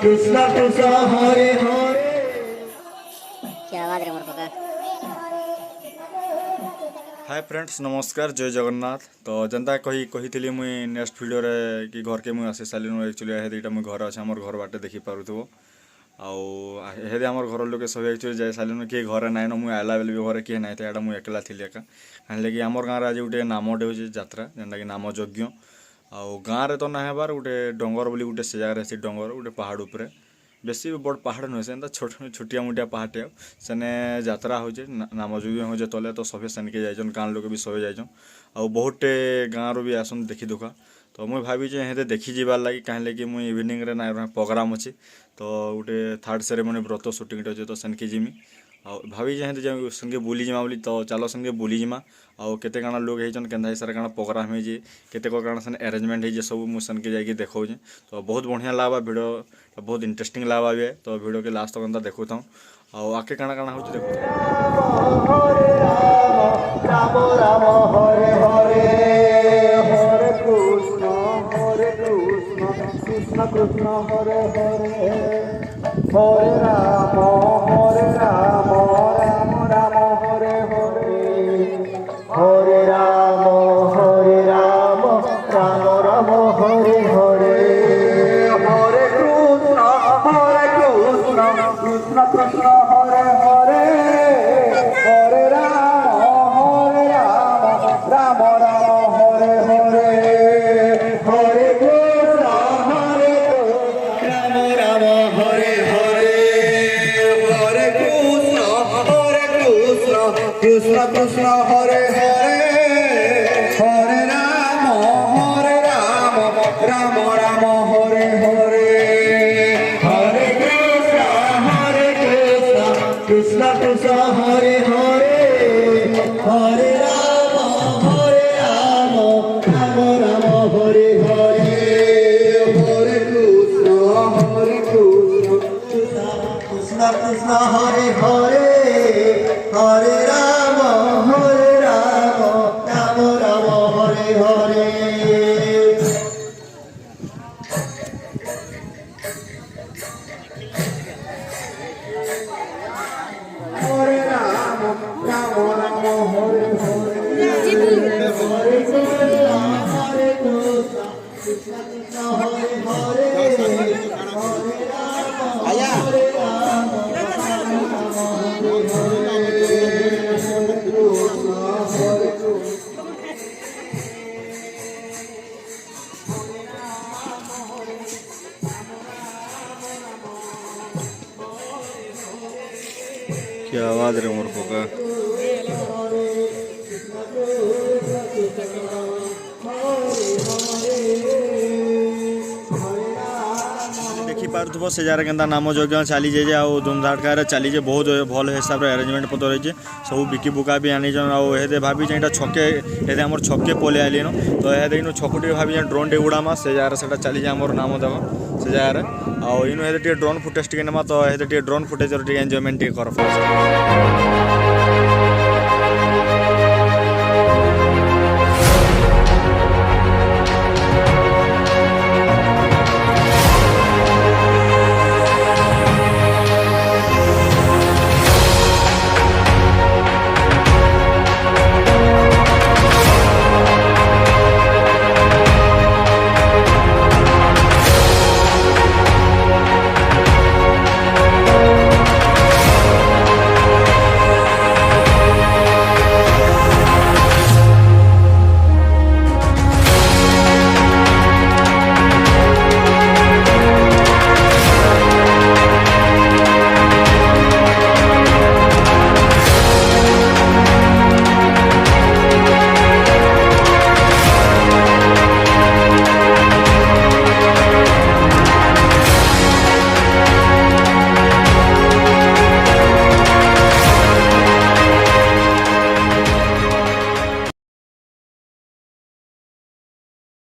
कृष्ण कृष्ण हरे हरे। क्या आवाज रे मोर पका। हाय फ्रेंड्स नमस्कार जय जगन्नाथ। तो जनता कही मुई नेक्स्ट वीडियो रे कि घर के मुई आसी सारी एक्चुअली हेदीटा मुई घर अच्छे आमर घर बाटे देखी पारुथबो आउ आमर घर लोके सब एक्चुअली जाए सारे किए घरे नाइन मुई आला बेले भी घरे किए ना एटा मुई एकला थी एका कहीं कि आमर गाँव आज गोटे नामटे हो जात्रा जेनटा कि नाम यज्ञ आउ गाँव में तो ना हेबार गोटे डंगर बोली गोटे से जगह से डंगर गोटे पहाड़ उपरे बेसी बड़ पहाड़ नुहे से छोटिया मोटिया पहाड़टे सेने यात्रा हो नाम यज्ञ हो तले तो सभी सेनके जाइछन गाँव लोग भी सभी जाइछन आउ बहुते गाँव भी आसन देखी दुखा तो मुई भावी हेते देखी जीवार लगी कहीं कि मुई इवनिंग रे ना प्रोग्राम अच्छी तो गोटे थर्ड सेरेमनी व्रत सुटिंग अच्छे तो सेनके जिमी आ भावी हेते संगे बुली जिमा बोली तो चलो संगे बुली जिमा आउ केते काना लोग होइछन केंदा हिसाब काना प्रोग्राम हो केते को काना सन अरेंजमेंट हो सब मु सनके जाके देखौ तो बहुत बढ़िया लागबा वीडियो बहुत इंटरेस्टिंग लागबा भी तो वीडियो के लास्ट तक देखु था आउ आके काना काना होछ देखु राम राम हरे हरे हरे कृष्ण कृष्ण कृष्ण हरे हरे हरे राम राम राम हरे हरे हरे राम राम राम हरे हरे हरे कृष्ण कृष्ण कृष्ण हरे हरे हरे राम राम राम हरे हरे हरे कृष्ण राम राम हरे हरे हरे कृष्ण कृष्ण हरे हरे हरे राम राम राम हरे हरे हरे कृष्ण कृष्ण हरे हरे हरे राम राम राम हरे हरे हरे कृष्ण कृष्ण हरे हरे हरे राम राम राम हरे हरे। हरे राम राम हरे हरे हरे कृष्ण कृष्ण हरे हरे हरे क्या आवाज रे मोर पका। देखी पार्थुव से जार केन्ता नाम यज्ञ चली जाए आउ धूमधाड़क चली जाए बहुत भल हिसाब से अरेंजमेंट पतर रही सब बिकी बुका भी आनीचन आते भाभी यहाँ छके ये आम छके पलि आइल तो यह देखो छकुटे भाभी ड्रोन टे उड़ामा से जगह से चली जाए आम नाम देव से जगह आउ ड्रोन फुटेज टे नमा तो ये ड्रोन फुटेज एंजॉयमेंट कर।